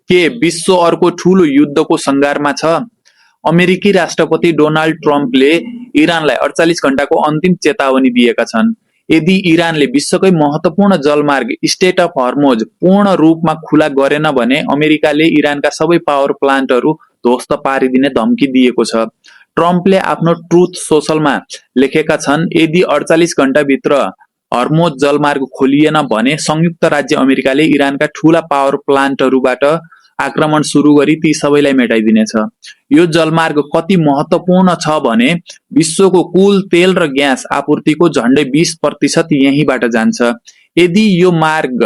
के विश्व अर्को ठूलो युद्धको सङ्घारमा छ? अमेरिकी राष्ट्रपति डोनाल्ड ट्रम्पले इरानलाई 48 घण्टाको अन्तिम चेतावनी दिएका छन्। यदि इरानले विश्वकै महत्त्वपूर्ण जलमार्ग स्ट्रेट अफ हर्मुज पूर्ण रूपमा खुला गरेन भने अमेरिकाले इरानका सबै पावर प्लान्टहरू ध्वस्त पारिदिने धम्की दिएको छ। ट्रम्पले आफ्नो ट्रुथ सोशलमा लेखेका छन्, यदि 48 घण्टाभित्र हर्मुज जलमार्ग खोलिएन भने संयुक्त राज्य अमेरिकाले इरानका ठूला पावर प्लान्टहरूबाट आक्रमण सुरु गरी ती सबैलाई मेटाइदिनेछ। यो जलमार्ग कति महत्त्वपूर्ण छ भने विश्वको कुल तेल र ग्यास आपूर्तिको झन्डै 20% यहीँबाट जान्छ। यदि यो मार्ग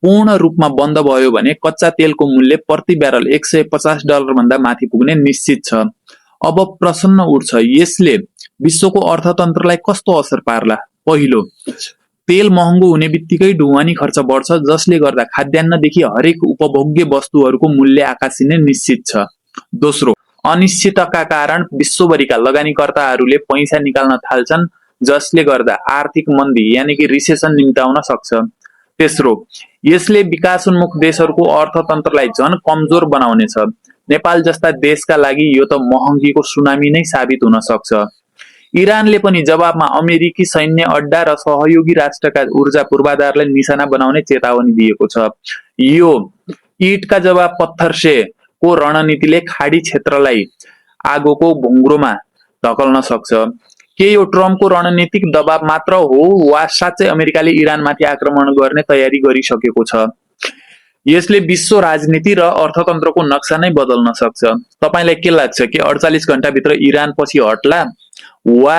पूर्ण रूपमा बन्द भयो भने कच्चा तेलको मूल्य प्रति ब्यारल $150 भन्दा माथि पुग्ने निश्चित छ। अब प्रश्न उठ्छ, यसले विश्वको अर्थतन्त्रलाई कस्तो असर पार्ला? पहिलो, तेल महँगो हुने बित्तिकै ढुवानी खर्च बढ्छ, जसले गर्दा खाद्यान्नदेखि हरेक उपभोग्य वस्तुहरूको मूल्य आकाशिने निश्चित छ। दोस्रो, अनिश्चितताका कारण विश्वभरिका लगानीकर्ताहरूले पैसा निकाल्न थाल्छन्, जसले गर्दा आर्थिक मन्दी यानि कि रिसेसन निम्त्याउन सक्छ। तेस्रो, यसले विकासोन्मुख देशहरूको अर्थतन्त्रलाई झन कमजोर बनाउनेछ। नेपाल जस्ता देशका लागि यो त महँगीको सुनामी नै साबित हुन सक्छ। इरानले पनि जवाबमा अमेरिकी सैन्य अड्डा र सहयोगी राष्ट्रका ऊर्जा पूर्वाधारलाई निशाना बनाउने चेतावनी दिएको छ। यो ईटका जवाब पत्थर से को रणनीतिले खाडी क्षेत्रलाई आगोको भुङ्ग्रोमा धकल्न सक्छ। के यो ट्रम्पको रणनीतिक दबाव मात्र हो वा साँच्चै अमेरिकाले इरानमाथि आक्रमण गर्ने तयारी गरिसकेको छ? यसले विश्व राजनीति र अर्थतन्त्रको नक्सा नै बदल्न सक्छ। तपाईलाई के लाग्छ कि 48 घण्टाभित्र इरान पछि हट्ला वा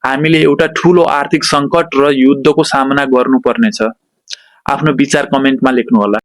हामीले एउटा ठूलो आर्थिक सङ्कट र युद्धको सामना गर्नुपर्नेछ? आफ्नो विचार कमेन्टमा लेख्नुहोला।